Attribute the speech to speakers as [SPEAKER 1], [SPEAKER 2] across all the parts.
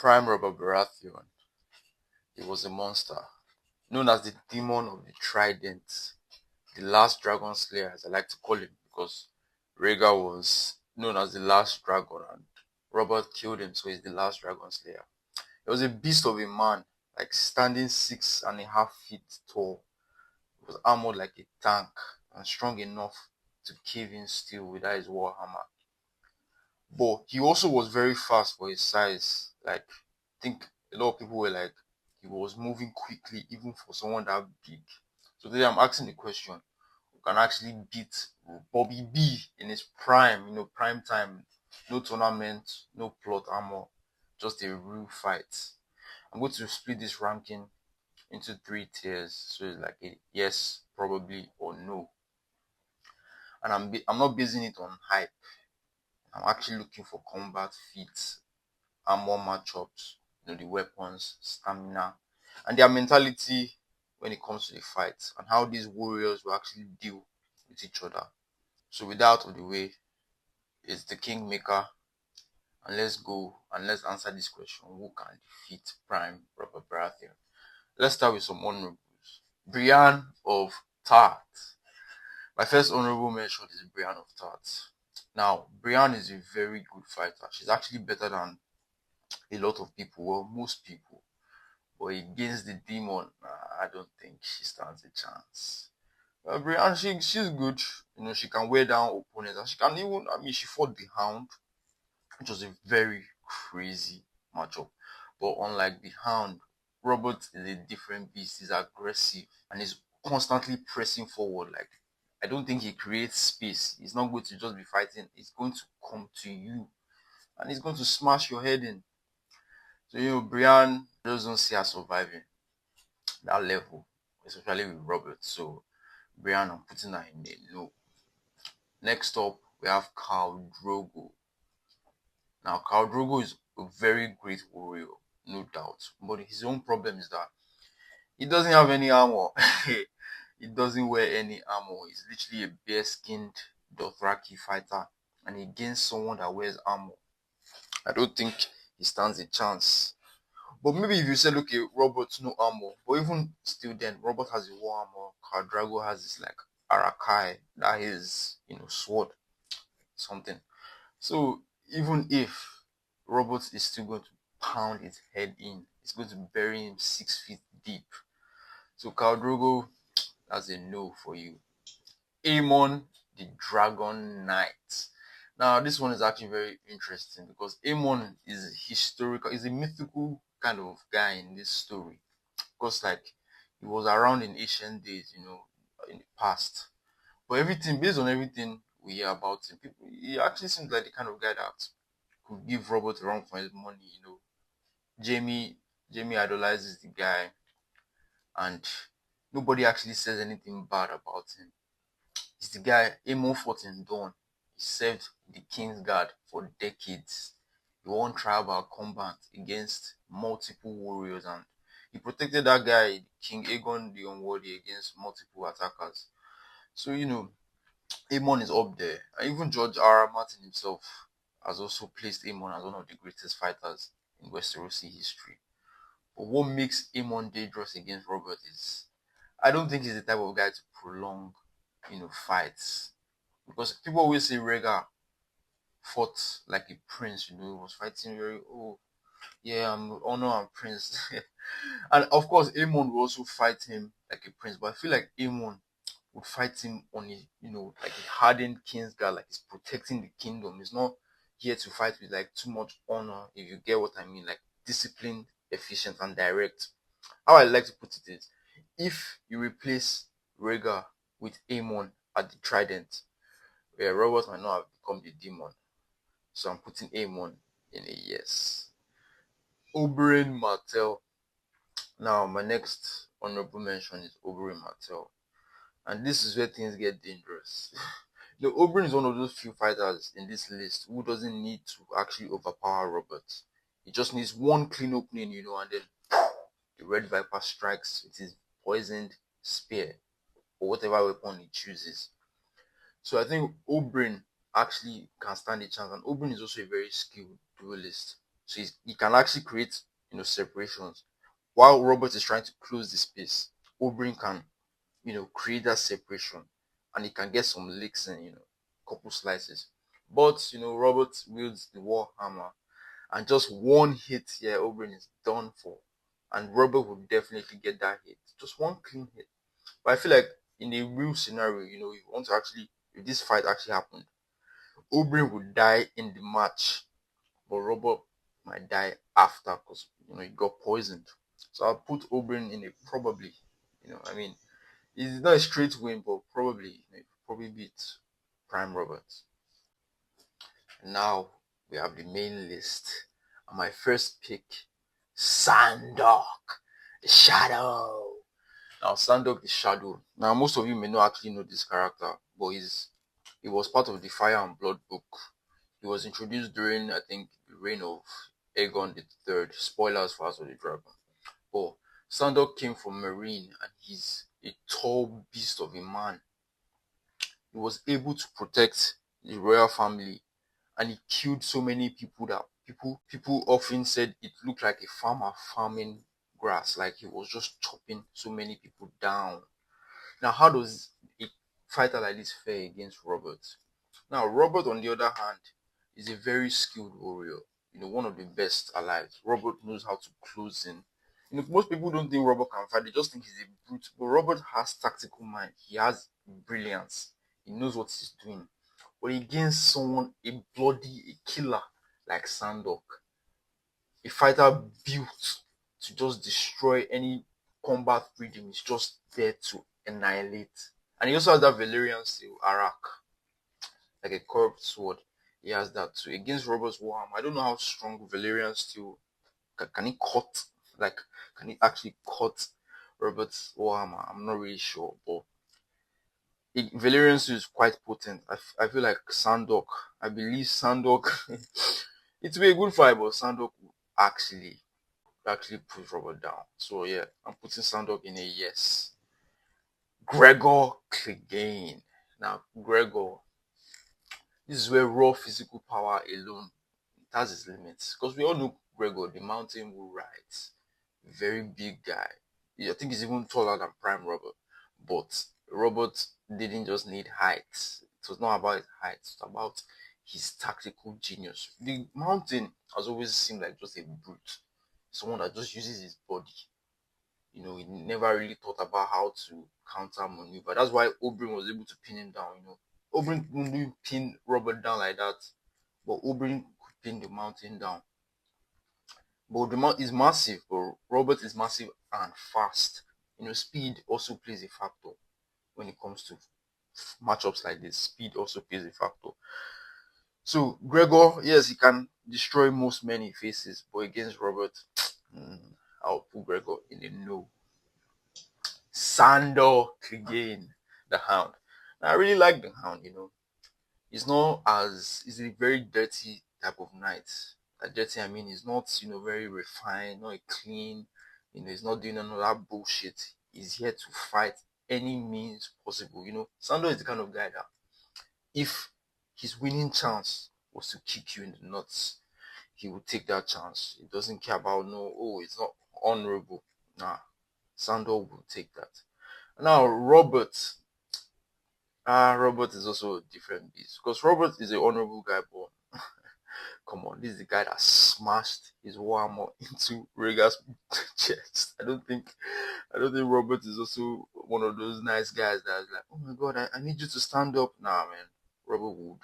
[SPEAKER 1] Prime Robert Baratheon. He was a monster, known as the demon of the trident, the last dragon slayer, as I like to call him, because Rhaegar was known as the last dragon, and Robert killed him, so he's the last dragon slayer. He was a beast of a man, like standing 6.5 feet tall. He was armored like a tank and strong enough to cave in steel without his war hammer. But he also was very fast for his size. Like, I think a lot of people were like, he was moving quickly, even for someone that big. So today I'm asking the question: who can actually beat Bobby B in his prime? Prime time. No tournament, no plot armor, just a real fight. I'm going to split this ranking into 3 tiers. So it's like a yes, probably, or no. And I'm not basing it on hype. I'm actually looking for combat feats, armor matchups, the weapons, stamina, and their mentality when it comes to the fight, and how these warriors will actually deal with each other. So with that out of the way, it's the Kingmaker, and let's go and let's answer this question: who can defeat Prime Robert Baratheon? Let's start with some honorables. Brienne of Tarth. My first honorable mention is Brienne of Tarth. Now, Brienne is a very good fighter. She's actually better than a lot of people, well, most people. But against the demon, I don't think she stands a chance. Brienne, she's good. She can wear down opponents. And she can even, she fought the Hound, which was a very crazy matchup. But unlike the Hound, Robert is a different beast. He's aggressive and he's constantly pressing forward. Like, I don't think he creates space. He's not going to just be fighting. He's going to come to you and he's going to smash your head in. So, Brienne, I just don't see her surviving that level, especially with Robert. So, Brienne, I'm putting her in a no. Next up, we have Khal Drogo. Now, Khal Drogo is a very great warrior, no doubt. But his own problem is that he doesn't have any armor. He doesn't wear any armor. He's literally a bare-skinned Dothraki fighter. And against someone that wears armor, I don't think he stands a chance. But maybe if you said, okay, Robert, no armor. But even still then, Robert has a war armor. Khal Drogo has this like Arakai, that is, sword, something. So even if Robert is still going to pound his head in, it's going to bury him 6 feet deep. So Khal Drogo, that's a no for you. Aemon, the Dragon Knight. Now, this one is actually very interesting because Aemon is historical, is a mythical kind of guy in this story. Because, like, he was around in ancient days, in the past. But based on everything we hear about him, he actually seems like the kind of guy that could give Robert a run for his money. Jamie idolizes the guy, and nobody actually says anything bad about him. He's the guy Aemon fought in Dawn. He served the King's Guard for decades. He won tribal combat against multiple warriors and he protected that guy, King Aegon the Unworthy, against multiple attackers. So, Aemon is up there. And even George R. R. Martin himself has also placed Aemon as one of the greatest fighters in Westerosi history. But what makes Aemon dangerous against Robert is I don't think he's the type of guy to prolong, fights. Because people always say Rhaegar fought like a prince, he was fighting very, oh, yeah, I'm honor and prince. And of course, Aemon will also fight him like a prince. But I feel like Aemon would fight him on a, like a hardened king's guard, like he's protecting the kingdom. He's not here to fight with like too much honor, if you get what I mean, like disciplined, efficient, and direct. How I like to put it is, if you replace Rhaegar with Aemon at the Trident, where Robert might not have become the demon. So I'm putting Aemon in a yes. Oberyn Martell. Now, my next honorable mention is Oberyn Martell. And this is where things get dangerous. Oberyn is one of those few fighters in this list who doesn't need to actually overpower Robert. He just needs one clean opening, and then the Red Viper strikes with his poisoned spear or whatever weapon he chooses. So I think Oberyn actually can stand a chance, and Oberyn is also a very skilled duelist. So he can actually create, separations. While Robert is trying to close the space, Oberyn can, create that separation, and he can get some licks in, couple slices. But Robert wields the war hammer, and just one hit here, Oberyn is done for. And Robert will definitely get that hit. Just one clean hit. But I feel like in a real scenario, you want to actually, if this fight actually happened, Oberyn would die in the match, but Robert might die after because he got poisoned. So I'll put Oberyn in a probably. I mean, it's not a straight win, but probably, probably beat Prime Robert. Now we have the main list. And my first pick, Sandok, the Shadow. Now Sandok the Shadow. Now most of you may not actually know this character, but he was part of the Fire and Blood book. He was introduced during, I think, the reign of Aegon the Third. Spoilers for House of the Dragon. But Sandok came from Marine, and he's a tall beast of a man. He was able to protect the royal family, and he killed so many people that people often said it looked like a farmer farming grass, like he was just chopping so many people down. Now, how does a fighter like this fare against Robert? Now, Robert, on the other hand, is a very skilled warrior, one of the best alive. Robert knows how to close in. Most people don't think Robert can fight, they just think he's a brute. But Robert has tactical mind, he has brilliance, he knows what he's doing. But against someone, a killer like Sandok, a fighter built to just destroy any combat freedom, is just there to annihilate. And he also has that Valyrian steel, Arak, like a curved sword. He has that too. Against Robert's Warham, I don't know how strong Valyrian steel can he cut? Like, can he actually cut Robert's Warhammer? I'm not really sure, but Valyrian steel is quite potent. I feel like Sandok. I believe Sandok. It will be a good fight, but Sandok will actually put Robert down. So yeah, I'm putting Sandok in a yes. Gregor Clegane. Now, Gregor, this is where raw physical power alone has its limits. Because we all know Gregor, the mountain will rides. Very big guy. I think he's even taller than Prime Robert. But Robert didn't just need height. It was not about his height. It's about his tactical genius. The mountain has always seemed like just a brute. Someone that just uses his body. He never really thought about how to counter maneuver. That's why Oberyn was able to pin him down. Oberyn couldn't pin Robert down like that, but Oberyn could pin the mountain down. But the mount is massive, but Robert is massive and fast. Speed also plays a factor when it comes to matchups like this. Speed also plays a factor. So Gregor, yes, he can destroy most men he faces, but against Robert, I'll put Gregor in a no. Sandor Clegane, the Hound. Now, I really like the Hound. It's not it's a very dirty type of knight. That dirty, I mean, it's not, very refined, not clean, he's not doing none of that bullshit. He's here to fight any means possible. Sandor is the kind of guy that if his winning chance was to kick you in the nuts, he would take that chance. He doesn't care about it's not honorable. Nah, Sandor will take that. Now, Robert. Robert is also a different beast because Robert is an honorable guy, but come on, this is the guy that smashed his warhammer into Rhaegar's chest. I don't think Robert is also one of those nice guys that's like, oh my god, I need you to stand up. Nah, man, Robert would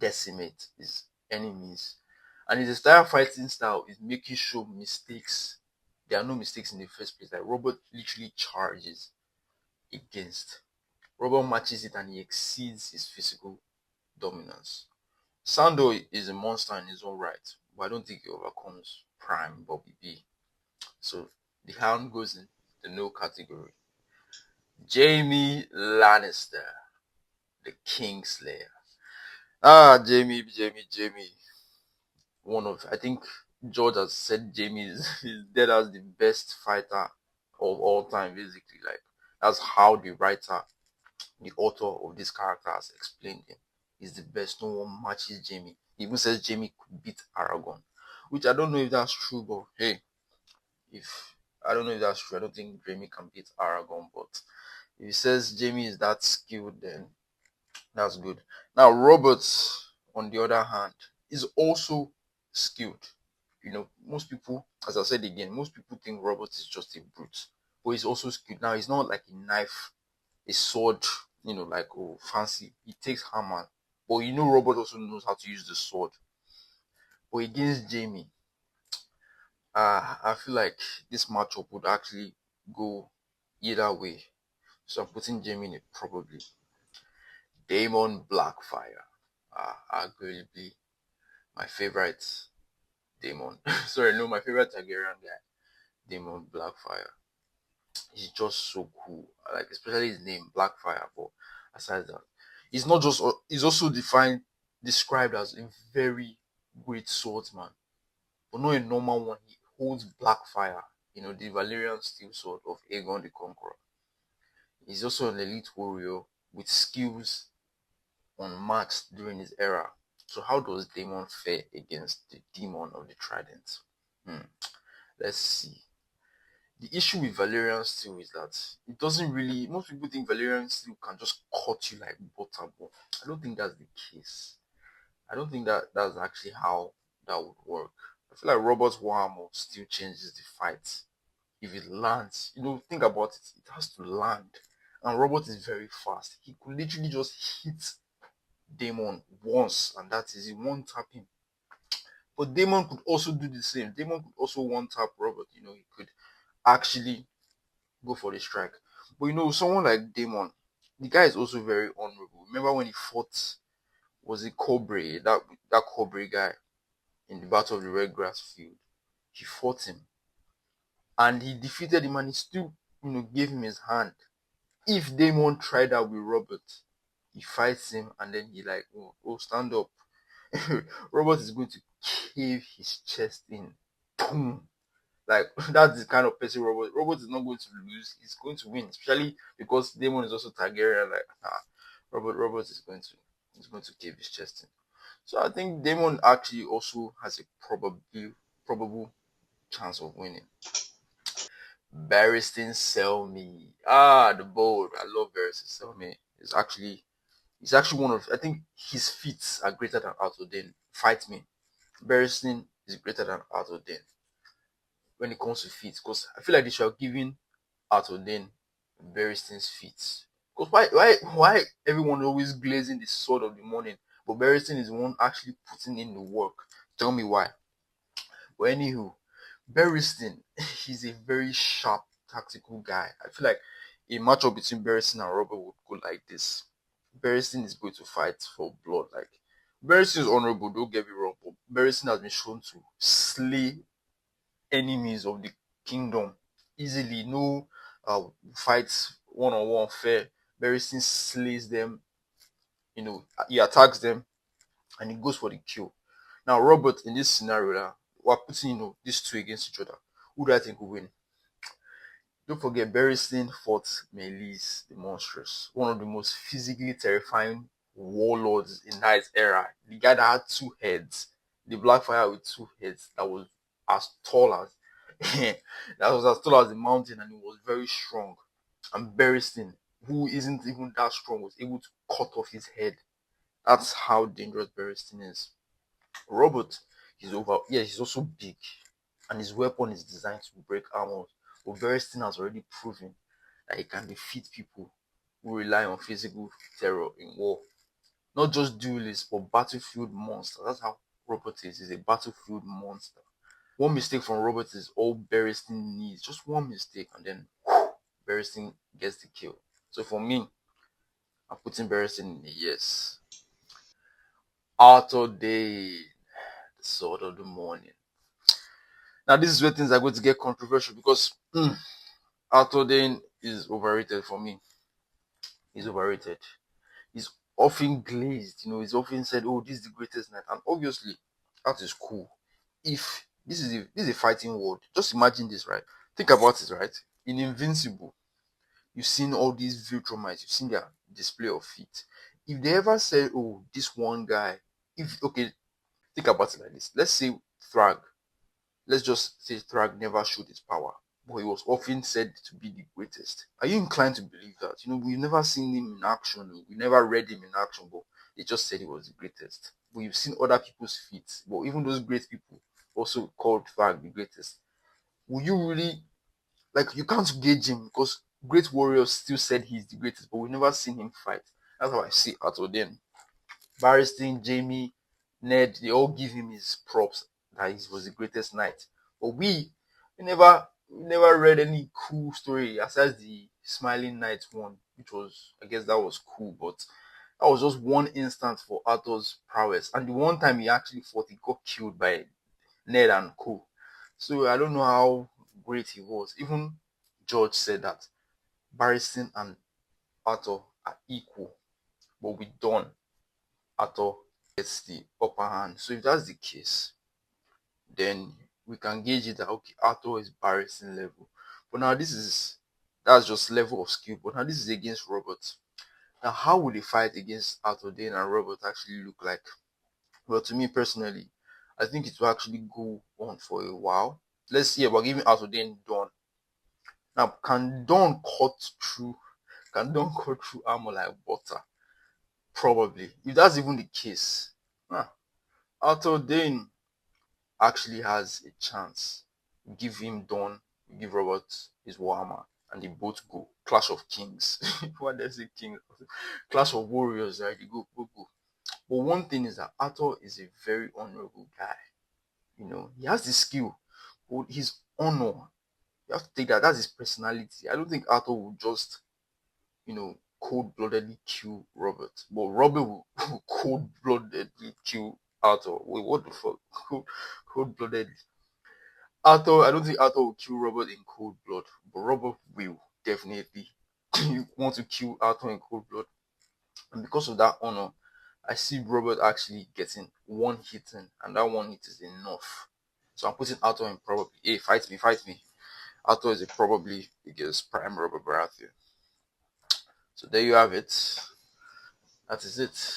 [SPEAKER 1] decimate his enemies, and his entire fighting style is making sure mistakes. There are no mistakes in the first place. Like Robert literally charges against. Robert matches it and he exceeds his physical dominance. Sandor is a monster in his own right, but I don't think he overcomes Prime Bobby B. So the Hound goes in the no category. Jaime Lannister, the Kingslayer. Jaime. I think George has said Jaime is dead as the best fighter of all time, basically. Like, that's how the author of this character has explained him. He's the best. No one matches Jaime. He even says Jaime could beat Aragon. which I don't know if that's true, but hey, if I don't know if that's true, I don't think Jamie can beat Aragon, but if he says Jamie is that skilled, then that's good. Now, Robert, on the other hand, is also skilled. Most people, as I said again, most people think Robert is just a brute, but he's also skilled. Now, he's not like a knife, a sword, like oh fancy. He takes hammer, but Robert also knows how to use the sword. But against Jamie, I feel like this matchup would actually go either way. So I'm putting Jamie in it probably. Damon Blackfire. Arguably my favorite Damon. Sorry, no, my favorite Targaryen guy. Damon Blackfire. He's just so cool. I like especially his name, Blackfire. But aside that, he's not just he's also described as a very great swordsman. But not a normal one. He holds Blackfire, the Valyrian steel sword of Aegon the Conqueror. He's also an elite warrior with skills unmatched during his era. So how does Daemon fare against the demon of the Trident? Hmm. Let's see. The issue with Valerian steel is that it doesn't really. Most people think Valerian steel can just cut you like butter, but I don't think that's the case. I don't think that's actually how that would work. I feel like Robert's armor still changes the fight if it lands. Think about it. It has to land, and Robert is very fast. He could literally just hit Daemon once, and that is it. One tap him. But Daemon could also do the same. Daemon could also one tap Robert. He could actually go for the strike. But someone like Daemon, the guy is also very honorable. Remember when he fought, was it Cobre, that Cobre guy in the Battle of the Red Grass Field? He fought him and he defeated him, and he still, gave him his hand. If Daemon tried that with Robert, he fights him and then he like, oh stand up. Robert is going to cave his chest in. Boom. Like that's the kind of person Robert. Robert is not going to lose. He's going to win, especially because Damon is also Targaryen. Like Robert is going to cave his chest in. So I think Damon actually also has a probable chance of winning. Barristan Selmy. The bold. I love Barristan Selmy. He's actually one of, I think his feats are greater than Arthur Dane. Fight me. Barristan is greater than Arthur Dane when it comes to feats, because I feel like they should have given Arthur Dane Barristan's feats. Because why everyone always glazing the sword of the morning, but Barristan is the one actually putting in the work. Tell me why. But anywho, Barristan, he's a very sharp tactical guy. I feel like a matchup between Barristan and Robert would go like this. Barristan is going to fight for blood. Like Barristan is honorable, don't get me wrong, but Barristan has been shown to slay enemies of the kingdom easily. No fights one-on-one fair. Barristan slays them. He attacks them and he goes for the kill. Now Robert, in this scenario, we're putting these two against each other. Who do I think will win? Don't forget, Barristan fought Meleys the Monstrous, one of the most physically terrifying warlords in that era. The guy that had two heads, the Blackfire with two heads, that was as tall as that was as tall as the mountain, and he was very strong. And Barristan, who isn't even that strong, was able to cut off his head. That's how dangerous Barristan is. Robert, he's also big, and his weapon is designed to break armor. But Barristan has already proven that he can defeat people who rely on physical terror in war. Not just duelists, but battlefield monsters. That's how Robert is. He's a battlefield monster. One mistake from Robert is all Barristan needs. Just one mistake, and then Barristan gets the kill. So for me, I'm putting Barristan in a yes. Arthur Day, the sword of the morning. Now, this is where things are going to get controversial because Arthur Dane is overrated for me. He's overrated. He's often glazed. He's often said, "Oh, this is the greatest knight," and obviously, that is cool. If this is a fighting world, just imagine this, right? Think about it, right? In Invincible, you've seen all these Viltrumites, you've seen their display of feat. If they ever said, "Oh, this one guy," if okay, think about it like this. Let's say Thrag. let's just say Thrag never showed his power, but he was often said to be the greatest. Are you inclined to believe that? We've never seen him in action, we never read him in action, but they just said he was the greatest. But you've seen other people's feats, but even those great people also called Thrag the greatest. Will you really, like, you can't gauge him because great warriors still said he's the greatest, but we've never seen him fight. That's how I see Arthur then. Barristan, Jamie, Ned, they all give him his props that he was the greatest knight. But we never read any cool story aside the Smiling Knight one, which was, I guess that was cool, but that was just one instance for Arthur's prowess. And the one time he actually fought, he got killed by Ned and co. So I don't know how great he was. Even George said that Barristan and Arthur are equal, but with Dawn, Arthur gets the upper hand. So if that's the case, then we can gauge it that okay, Arthur is Barristan level. But now that's just level of skill. But now this is against Robert. Now how would a fight against Arthur Dane and Robert actually look like? Well, to me personally, I think it will actually go on for a while. Let's see about giving Arthur Dane Dawn. Now, can Dawn cut through? Can Dawn cut through armor like butter? Probably. If that's even the case, Arthur Dane actually has a chance. Give him Dawn, give Robert his Warhammer, and they both go. Clash of Kings. What does it King? Clash of Warriors, right? They go. But one thing is that Arthur is a very honorable guy. He has the skill, but his honor, you have to take that. That's his personality. I don't think Arthur will just, cold-bloodedly kill Robert. But Robert will cold-bloodedly kill Arthur. Wait, what the fuck? Cold-bloodedly. Arthur, I don't think Arthur will kill Robert in cold blood, but Robert will definitely want to kill Arthur in cold blood. And because of that honor, I see Robert actually getting one hit in, and that one hit is enough. So I'm putting Arthur in probably. Hey, fight me. Arthur is probably against Prime Robert Baratheon. So there you have it. That is it.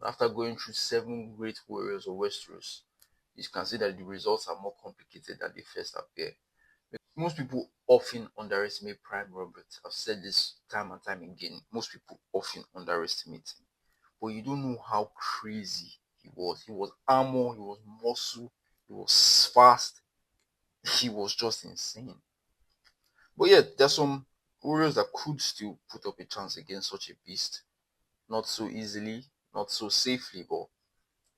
[SPEAKER 1] After going through 7 great warriors of Westeros, you can see that the results are more complicated than they first appear. Most people often underestimate Prime Robert. I've said this time and time again. Most people often underestimate him. But you don't know how crazy he was. He was armor, he was muscle, he was fast. He was just insane. But yeah, there's some warriors that could still put up a chance against such a beast. Not so easily, not so safely, but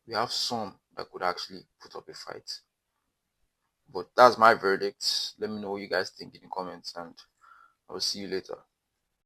[SPEAKER 1] we have some that could actually put up a fight. But that's my verdict. Let me know what you guys think in the comments, and I will see you later.